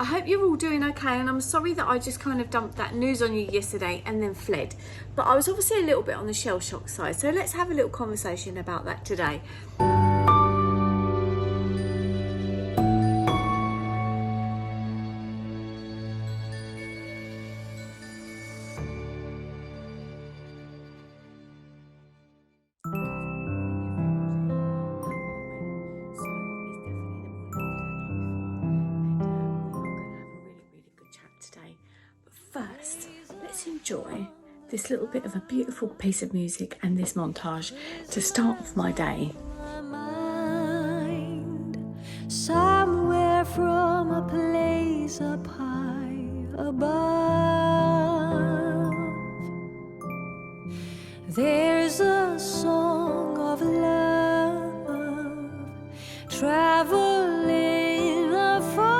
I hope you're all doing okay, and I'm sorry that I just kind of dumped that news on you yesterday and then fled. But I was obviously a little bit on the shell shock side, so let's have a little conversation about that today. First, let's enjoy this little bit of a beautiful piece of music and this montage to start off my day. Somewhere from a place up high above, there's a song of love traveling afar,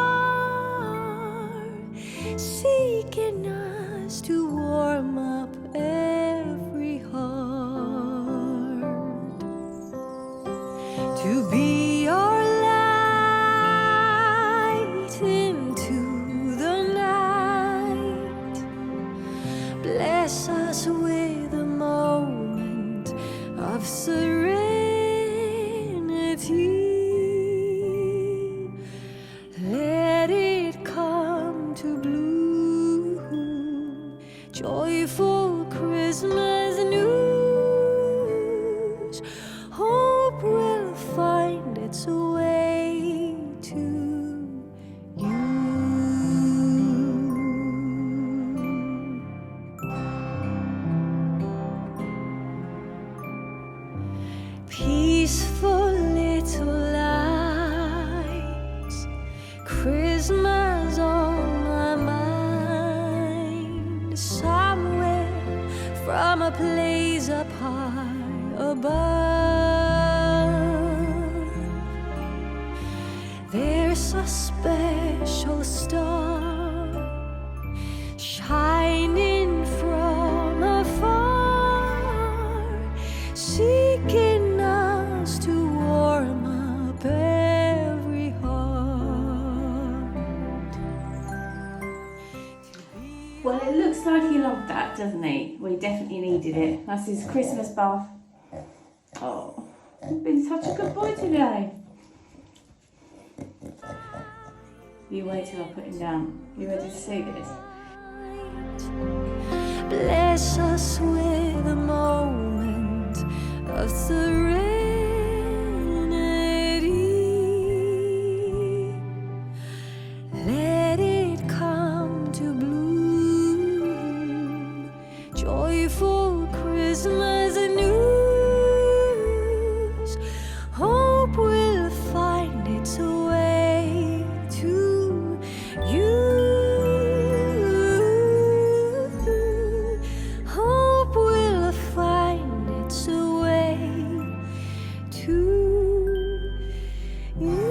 seeking us to warm up every heart, to be our light into the night. Bless us with a moment of serenity. Let it come to bloom, joyful Christmas news. Hope will find its way to you. Peaceful little lights, Christmas on my mind. Somewhere from a place up high above, there's a special star shining from afar, seeking us to warm up every heart. Well, it looks like he loved that, doesn't he? Well, he definitely needed it. That's his Christmas bath. Oh, you've been such a good boy today. You wait till I put him down. You ready to see this? Bless us with a moment of serenity. Let it come to bloom, joyful Christmas news. Hope will find its way to you. Hope will find its way to you.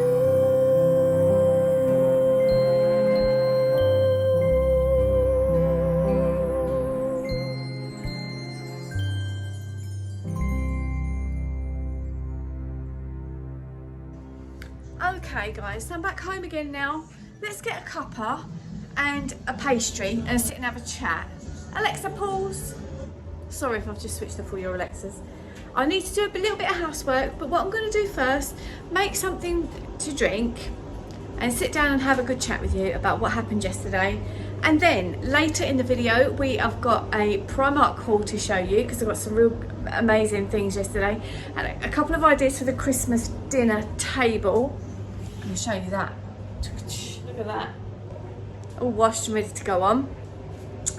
Okay guys, so I'm back home again now. Let's get a cuppa and a pastry and sit and have a chat. Alexa, pause. Sorry if I've just switched off all your Alexas. I need to do a little bit of housework, but what I'm going to do first, make something to drink and sit down and have a good chat with you about what happened yesterday. And then later in the video, I've got a Primark haul to show you because I got some real amazing things yesterday and a couple of ideas for the Christmas dinner table. I'm going to show you that. Look at that. All washed and ready to go on.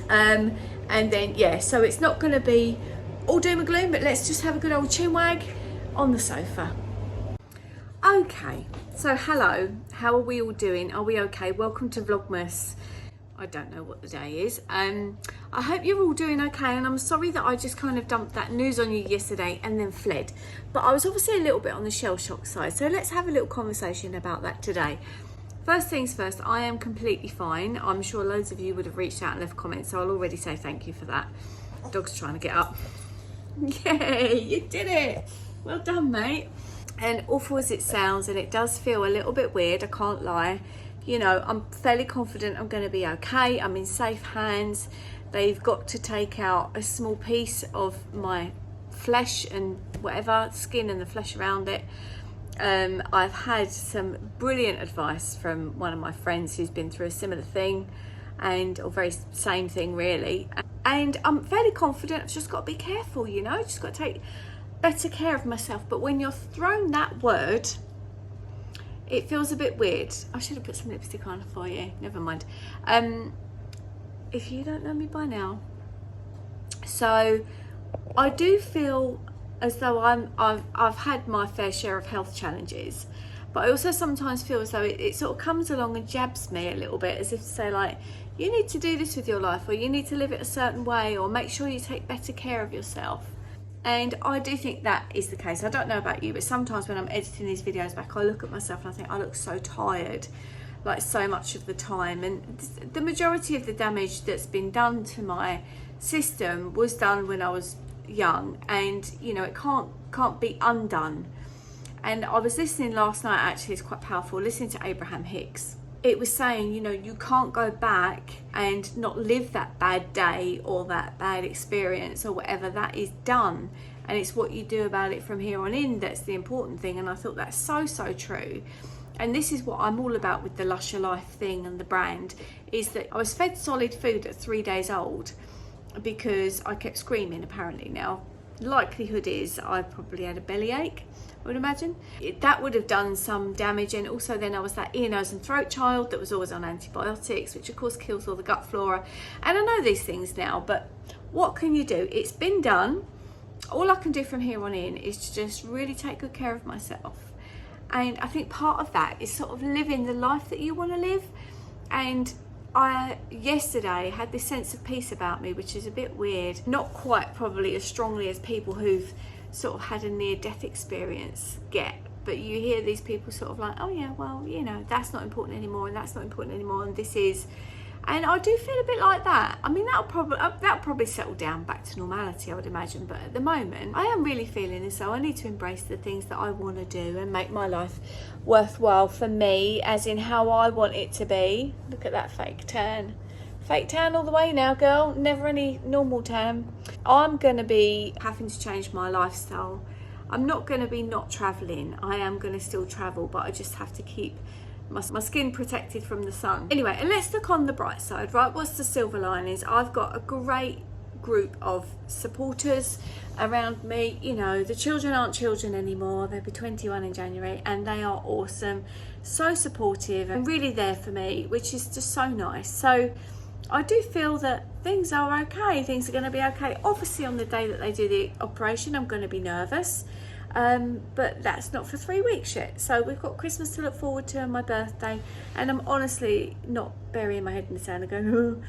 And then, yeah, so it's not going to be all doom and gloom, but let's just have a good old chinwag on the sofa. Okay, so hello, how are we all doing? Are we okay? Welcome to Vlogmas. I don't know what the day is. I hope you're all doing okay, and I'm sorry that I just kind of dumped that news on you yesterday and then fled. But I was obviously a little bit on the shell shock side, so let's have a little conversation about that today. First things first, I am completely fine. I'm sure loads of you would have reached out and left comments, so I'll already say thank you for that. Dog's trying to get up. Yay, you did it. Well done, mate. And awful as it sounds, and it does feel a little bit weird, I can't lie, you know, I'm fairly confident I'm going to be okay. I'm in safe hands. They've got to take out a small piece of my flesh and whatever, skin and the flesh around it. I've had some brilliant advice from one of my friends who's been through a similar thing, or very same thing really. And I'm fairly confident. I've just got to be careful, you know, just got to take better care of myself. But when you're thrown that word, it feels a bit weird. I should have put some lipstick on for you. Never mind. If you don't know me by now, so I do feel as though I've had my fair share of health challenges, but I also sometimes feel as though it sort of comes along and jabs me a little bit, as if to say, like, you need to do this with your life, or you need to live it a certain way, or make sure you take better care of yourself. And I do think that is the case. I don't know about you, but sometimes when I'm editing these videos back, I look at myself and I think I look so tired, like so much of the time. And the majority of the damage that's been done to my system was done when I was young, and you know, it can't be undone. And I was listening last night, actually it's quite powerful, listening to Abraham Hicks. It was saying, you know, you can't go back and not live that bad day or that bad experience or whatever. That is done, and it's what you do about it from here on in that's the important thing. And I thought that's so true. And this is what I'm all about with the Lush Life thing and the brand, is that I was fed solid food at 3 days old because I kept screaming, apparently. Now, likelihood is I probably had a bellyache, I would imagine. That would have done some damage. And also then I was that ear, nose and throat child that was always on antibiotics, which of course kills all the gut flora. And I know these things now, but what can you do? It's been done. All I can do from here on in is to just really take good care of myself. And I think part of that is sort of living the life that you want to live. And I yesterday had this sense of peace about me, which is a bit weird. Not quite probably as strongly as people who've sort of had a near-death experience get, but you hear these people sort of like, oh yeah, well, you know, that's not important anymore, and that's not important anymore, and this is. And I do feel a bit like that. I mean, that'll probably settle down back to normality, I would imagine. But at the moment, I am really feeling as though I need to embrace the things that I want to do and make my life worthwhile for me, as in how I want it to be. Look at that fake tan. Fake tan all the way now, girl. Never any normal tan. I'm going to be having to change my lifestyle. I'm not going to be not travelling. I am going to still travel, but I just have to keep my skin protected from the sun. Anyway, and let's look on the bright side, right? What's the silver linings? I've got a great group of supporters around me. You know, the children aren't children anymore. They'll be 21 in January, and they are awesome, so supportive and really there for me, which is just so nice. So I do feel that things are okay. Things are going to be okay. Obviously, on the day that they do the operation, I'm going to be nervous. But that's not for 3 weeks yet. So we've got Christmas to look forward to and my birthday. And I'm honestly not burying my head in the sand and going, oh,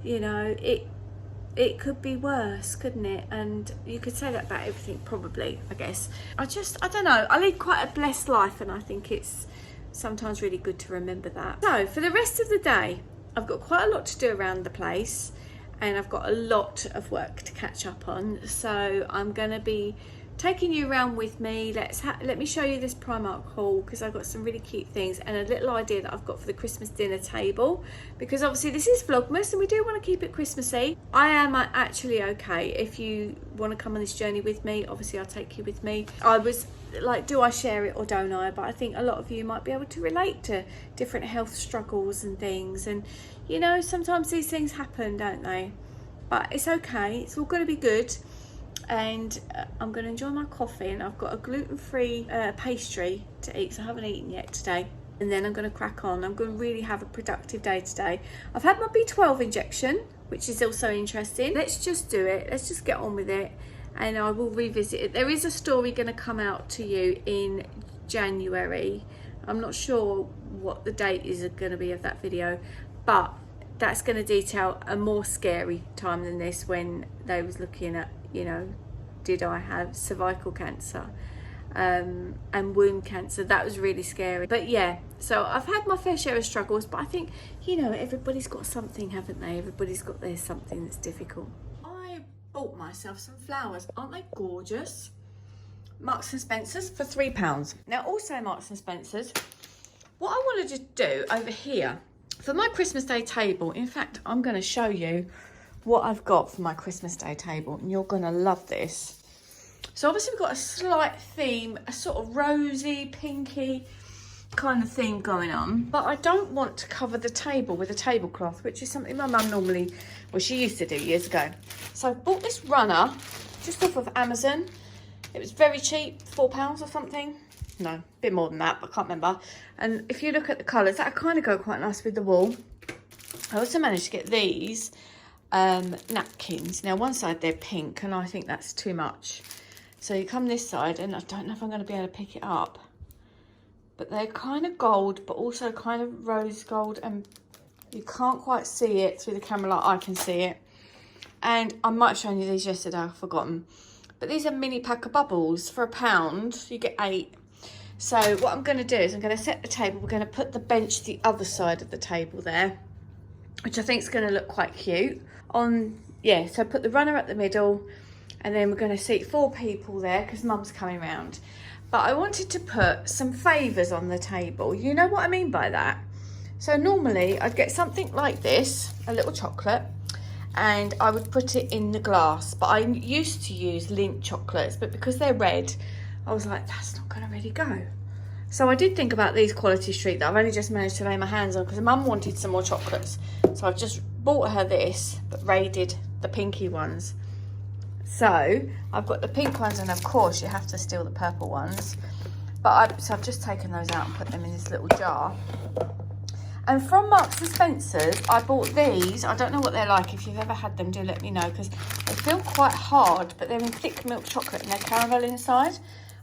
you know, it could be worse, couldn't it? And you could say that about everything, probably, I guess. I don't know. I lead quite a blessed life, and I think it's sometimes really good to remember that. So for the rest of the day, I've got quite a lot to do around the place, and I've got a lot of work to catch up on. So I'm going to be taking you around with me. Let me show you this Primark haul, because I've got some really cute things and a little idea that I've got for the Christmas dinner table, because obviously this is Vlogmas and we do want to keep it Christmassy. I am actually okay. If you want to come on this journey with me, obviously I'll take you with me. I was like, do I share it or don't I? But I think a lot of you might be able to relate to different health struggles and things, and you know, sometimes these things happen, don't they? But it's okay, it's all going to be good. And I'm going to enjoy my coffee, and I've got a gluten-free pastry to eat, so I haven't eaten yet today. And then I'm going to crack on. I'm going to really have a productive day today. I've had my B12 injection, which is also interesting. Let's just do it. Let's just get on with it, and I will revisit it. There is a story going to come out to you in January. I'm not sure what the date is going to be of that video, but that's going to detail a more scary time than this, when they was looking at, you know, did I have cervical cancer and womb cancer. That was really scary. But yeah, so I've had my fair share of struggles, but I think, you know, everybody's got something, haven't they? Everybody's got their something that's difficult. I bought myself some flowers. Aren't they gorgeous? Marks and Spencer's for £3. Now also Marks and Spencer's, what I wanted to do over here for my Christmas Day table, in fact, I'm going to show you what I've got for my Christmas Day table, and you're going to love this. So obviously we've got a slight theme, a sort of rosy, pinky kind of theme going on, but I don't want to cover the table with a tablecloth, which is something my mum normally, well, she used to do years ago. So I bought this runner just off of Amazon. It was very cheap, £4 or something. No, a bit more than that, but I can't remember. And if you look at the colours, that kind of go quite nice with the wall. I also managed to get these napkins. Now one side they're pink, and I think that's too much. So you come this side, and I don't know if I'm going to be able to pick it up. But they're kind of gold, but also kind of rose gold, and you can't quite see it through the camera like I can see it. And I might have shown you these yesterday, I've forgotten. But these are mini pack of bubbles for £1. You get 8. So what I'm going to do is I'm going to set the table. We're going to put the bench the other side of the table there, which I think is going to look quite cute. So put the runner at the middle, and then we're going to seat 4 people there because Mum's coming round. But I wanted to put some favours on the table. You know what I mean by that? So normally I'd get something like this, a little chocolate, and I would put it in the glass. But I used to use Lindt chocolates, but because they're red, I was like, that's not going to really go. So I did think about these Quality Street that I've only just managed to lay my hands on because Mum wanted some more chocolates. So I've just bought her this, but raided the pinky ones. So I've got the pink ones, and of course you have to steal the purple ones. But I've just taken those out and put them in this little jar. And from Marks and Spencer's, I bought these. I don't know what they're like. If you've ever had them, do let me know, because they feel quite hard, but they're in thick milk chocolate and they're caramel inside.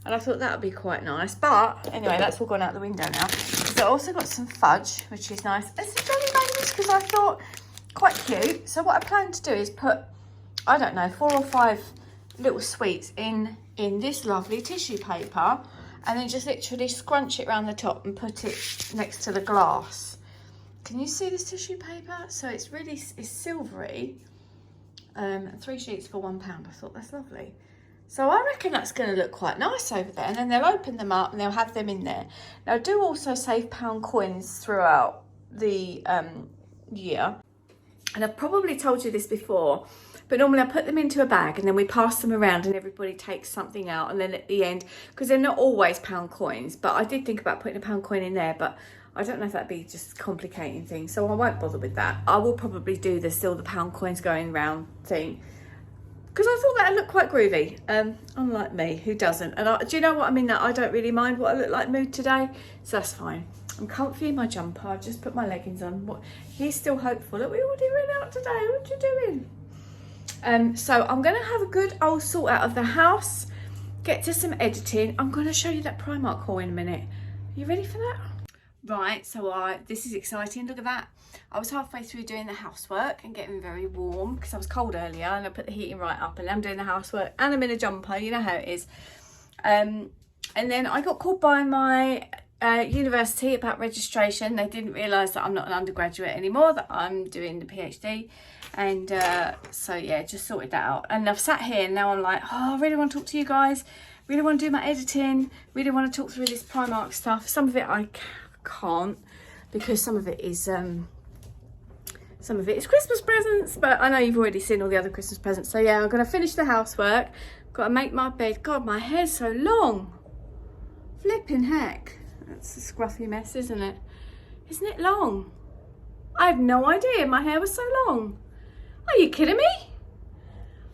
And I thought that would be quite nice. But anyway, that's all gone out the window now. So I also got some fudge, which is nice. And some Jolly Ranchers, because I thought quite cute. So what I plan to do is put, I don't know, 4 or 5 little sweets in this lovely tissue paper, and then just literally scrunch it around the top and put it next to the glass. Can you see this tissue paper? So it's silvery. 3 sheets for £1. I thought that's lovely. So I reckon that's going to look quite nice over there. And then they'll open them up and they'll have them in there. Now I do also save pound coins throughout the year. And I've probably told you this before, but normally I put them into a bag and then we pass them around and everybody takes something out. And then at the end, because they're not always pound coins, but I did think about putting a pound coin in there, but I don't know if that'd be just complicating things. So I won't bother with that. I will probably do the still the pound coins going round thing, because I thought that'd look quite groovy. Unlike me, who doesn't? And do you know what I mean? That I don't really mind what I look like mood today, so that's fine. I'm comfy in my jumper. I've just put my leggings on. He's still hopeful that we already went out today. What you doing? So I'm going to have a good old sort out of the house, get to some editing. I'm going to show you that Primark haul in a minute. Are you ready for that? Right, so this is exciting. Look at that. I was halfway through doing the housework and getting very warm because I was cold earlier, and I put the heating right up, and I'm doing the housework and I'm in a jumper. You know how it is. And then I got called by my university about registration. They didn't realise that I'm not an undergraduate anymore, that I'm doing the PhD. And so yeah, just sorted that out. And I've sat here and now I'm like, oh, I really want to talk to you guys. Really want to do my editing. Really want to talk through this Primark stuff. Some of it I can't, because some of it is Christmas presents, but I know you've already seen all the other Christmas presents. So yeah, I'm gonna finish the housework. Got to make my bed. God, my hair's so long. Flipping heck. That's a scruffy mess, isn't it? Isn't it long? I had no idea my hair was so long. Are you kidding me?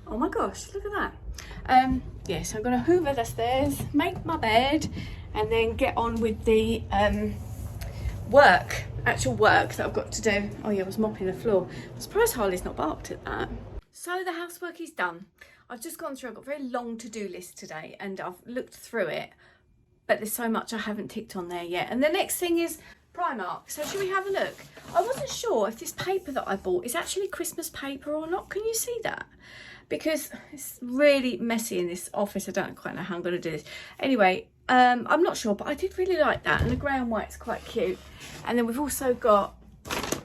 Oh my gosh, look at that. Yes, I'm gonna hoover the make my bed, and then get on with the actual work that I've got to do. Oh yeah, I was mopping the floor. I'm surprised Harley's not barked at that. So the housework is done. I've just gone through, I've got a very long to-do list today, and I've looked through it, but there's so much I haven't ticked on there yet. And the next thing is Primark. So should we have a look? I wasn't sure if this paper that I bought is actually Christmas paper or not. Can you see that? Because it's really messy in this office. I don't quite know how I'm going to do this. Anyway, I'm not sure, but I did really like that. And the grey and white's quite cute. And then we've also got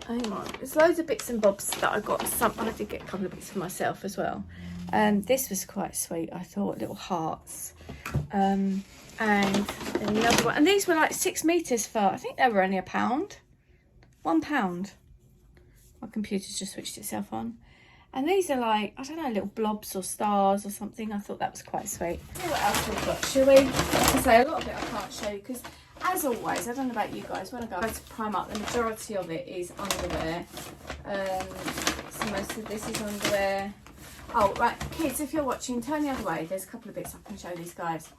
hang on, there's loads of bits and bobs that I got. I did get a couple of bits for myself as well. This was quite sweet, I thought, little hearts. And then the other one, and these were like 6 meters for, I think they were only £1. £1. My computer's just switched itself on. And these are like, I don't know, little blobs or stars or something. I thought that was quite sweet. See what else we've got, shall we? Like I say, a lot of it I can't show you because, as always, I don't know about you guys, when I go to Primark, the majority of it is underwear. So most of this is underwear. Oh, right, kids, if you're watching, turn the other way. There's a couple of bits I can show these guys.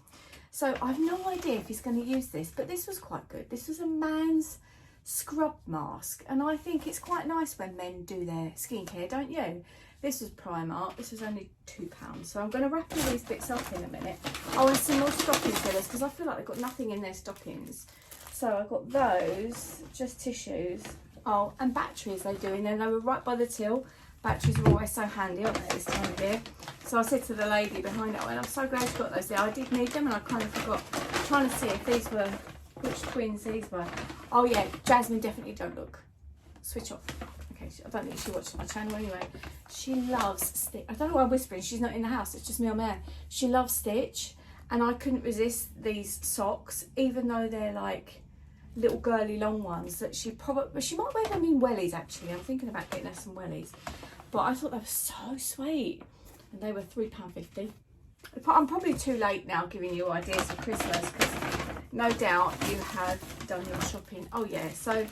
So I have no idea if he's going to use this, but this was quite good. This was a man's scrub mask, and I think it's quite nice when men do their skincare, don't you? This was Primark. This was only £2, so I'm going to wrap all these bits up in a minute. Oh, and some more stocking fillers because I feel like they've got nothing in their stockings. So I got those, just tissues. Oh, and batteries they do in there. They were right by the till. Batteries are always so handy, aren't they, this time of year? So I said to the lady behind it, I'm so glad you got those there. I did need them and I kind of forgot. I'm trying to see if these were, which twins these were. Oh yeah, Jasmine, definitely don't look. Switch off. Okay, I don't think she watched my channel anyway. She loves Stitch. I don't know why I'm whispering, she's not in the house, it's just me on there. She loves Stitch, and I couldn't resist these socks, even though they're like little girly long ones that she might wear them in wellies actually. I'm thinking about getting her some wellies. But I thought they were so sweet. And they were £3.50. I'm probably too late now giving you ideas for Christmas because no doubt you have done your shopping. Oh yeah, so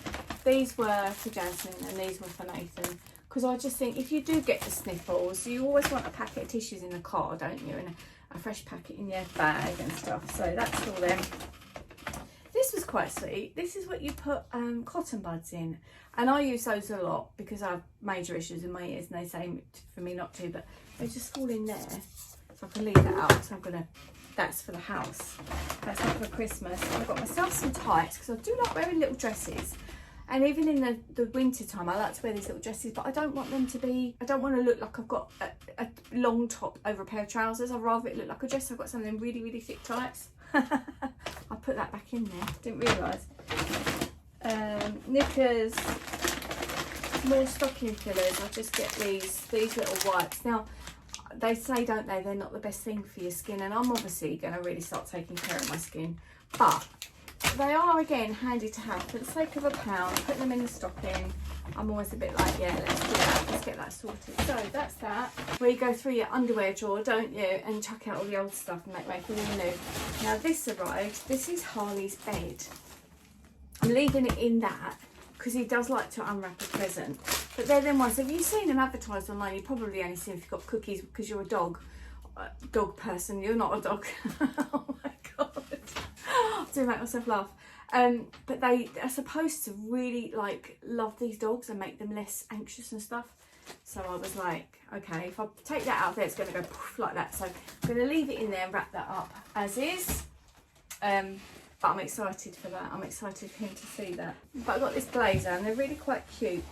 these were for Jasmine and these were for Nathan. Because I just think if you do get the sniffles, you always want a packet of tissues in the car, don't you? And a fresh packet in your bag and stuff. So that's all them. This was quite sweet. This is what you put cotton buds in. And I use those a lot because I have major issues in my ears and they say for me not to, but they just fall in there. So I can leave that out. So I'm going to, that's for the house. That's not for Christmas. I got myself some tights because I do like wearing little dresses. And even in the winter time, I like to wear these little dresses, but I don't want them to be, I don't want to look like I've got a long top over a pair of trousers. I'd rather it look like a dress. I've got some of them really, really thick tights. I put that back in there, didn't realise. Knickers, more stocking fillers. I just get these little wipes. Now, they say, don't they, they're not the best thing for your skin, and I'm obviously going to really start taking care of my skin. But they are, again, handy to have for the sake of £1, putting them in the stocking. I'm always a bit like, yeah, let's do that, let's get that sorted. So that's that. Where you go through your underwear drawer, don't you, and chuck out all the old stuff and make way for all new. Now this arrived. This is Harley's bed. I'm leaving it in that because he does like to unwrap a present. But they're them ones. Have you seen them advertised online? You've probably only seen if you've got cookies because you're a dog person. You're not a dog. Oh my god. I do make myself laugh. But they are supposed to really like love these dogs and make them less anxious and stuff. So I was like, okay, if I take that out there, it's going to go poof like that. So I'm going to leave it in there and wrap that up as is. But I'm excited for that. I'm excited for him to see that. But I got this blazer and they're really quite cute.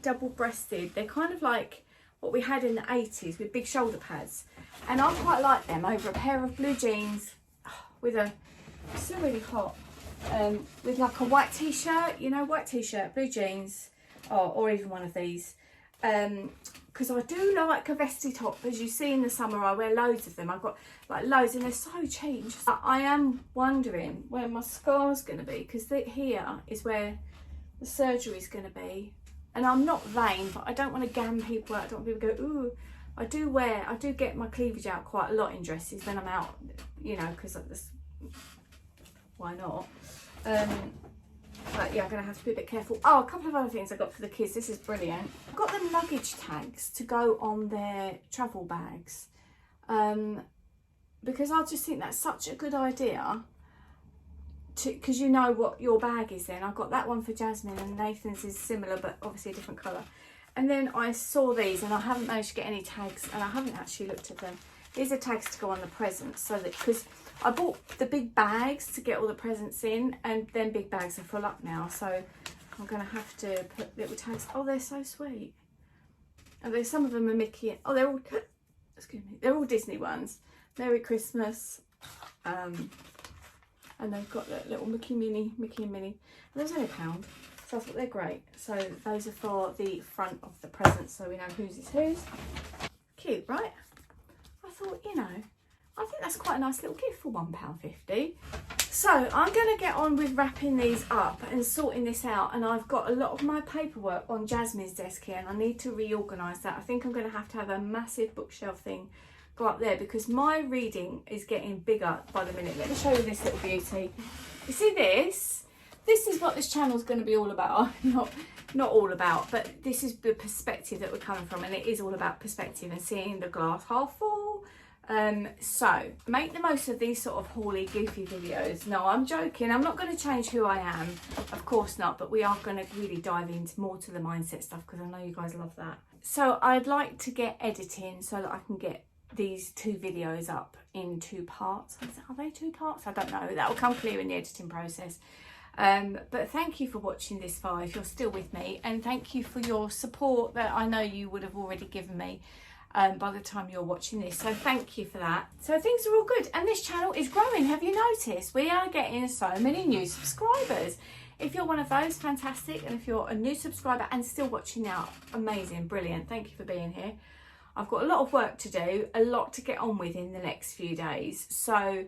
Double-breasted. They're kind of like what we had in the 80s with big shoulder pads. And I quite like them over a pair of blue jeans with a, it's still really hot, with like a white t-shirt, you know, white t-shirt, blue jeans, or even one of these. Because I do like a vesty top. As you see in the summer, I wear loads of them. I've got like loads and they're so cheap. I am wondering where my scar's going to be, because here is where the surgery's going to be. And I'm not vain, but I don't want to gam people out. I don't want people to go, ooh. I do get my cleavage out quite a lot in dresses when I'm out, you know, because why not? But yeah, I'm going to have to be a bit careful. Oh, a couple of other things I got for the kids. This is brilliant. I got them luggage tags to go on their travel bags. Because I just think that's such a good idea. Because you know what your bag is then. I've got that one for Jasmine and Nathan's is similar but obviously a different colour. And then I saw these and I haven't managed to get any tags and I haven't actually looked at them. These are tags to go on the presents, so that, because I bought the big bags to get all the presents in, and then big bags are full up now, so I'm going to have to put little tags. Oh, they're so sweet. And there's some of them are Mickey. Oh, they're all, excuse me, they're all Disney ones. Merry Christmas. And And they've got that little Mickey and Minnie. And those only £1, so I thought they're great. So those are for the front of the presents, so we know whose is whose. Cute, right? I thought, you know, I think that's quite a nice little gift for £1.50. So I'm going to get on with wrapping these up and sorting this out, and I've got a lot of my paperwork on Jasmine's desk here, and I need to reorganise that. I think I'm going to have a massive bookshelf thing go up there because my reading is getting bigger by the minute. Let me show you this little beauty. You see this? This is what this channel is going to be all about. Not all about, but this is the perspective that we're coming from, and it is all about perspective and seeing the glass half full. So make the most of these sort of hauly, goofy videos. No, I'm joking. I'm not going to change who I am, of course not, but we are going to really dive into more to the mindset stuff because I know you guys love that. So I'd like to get editing so that I can get these 2 videos up in 2 parts. Are they 2 parts? I don't know. That will come clear in the editing process. But thank you for watching this far if you're still with me, and thank you for your support that I know you would have already given me by the time you're watching this, so thank you for that. So things are all good, and this channel is growing. Have you noticed? We are getting so many new subscribers. If you're one of those, fantastic, and if you're a new subscriber and still watching now, amazing, brilliant, thank you for being here. I've got a lot of work to do, a lot to get on with in the next few days, so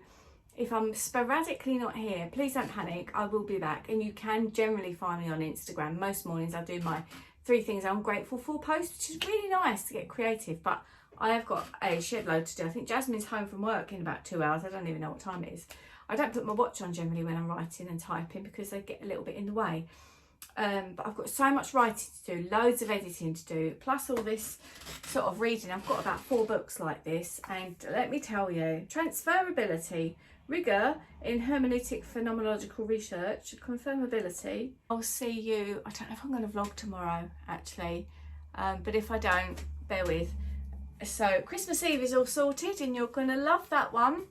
if I'm sporadically not here, please don't panic. I will be back, and you can generally find me on Instagram. Most mornings I do my 3 things I'm grateful for post, which is really nice to get creative, but I have got a shed load to do. I think Jasmine's home from work in about 2 hours. I don't even know what time it is. I don't put my watch on generally when I'm writing and typing because they get a little bit in the way. But I've got so much writing to do, loads of editing to do, plus all this sort of reading. I've got about 4 books like this, and let me tell you, transferability, rigour in hermeneutic phenomenological research, confirmability. I'll see you, I don't know if I'm going to vlog tomorrow actually, but if I don't, bear with. So Christmas Eve is all sorted and you're going to love that one.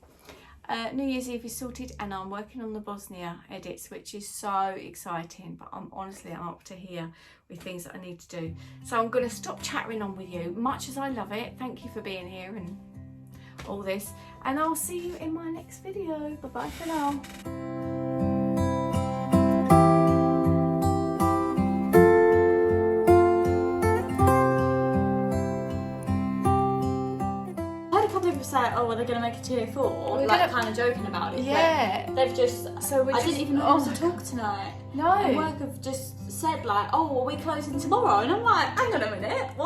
New Year's Eve is sorted, and I'm working on the Bosnia edits, which is so exciting, but I'm up to here with things that I need to do. So I'm going to stop chattering on with you, much as I love it. Thank you for being here and all this, and I'll see you in my next video. Bye bye for now. Say, oh, are they going to make a tier 4? Like, kind of joking about it. Yeah. They've just. So I didn't even know to talk tonight. No. And work have just said like, oh, are we closing tomorrow? And I'm like, hang on a minute, what?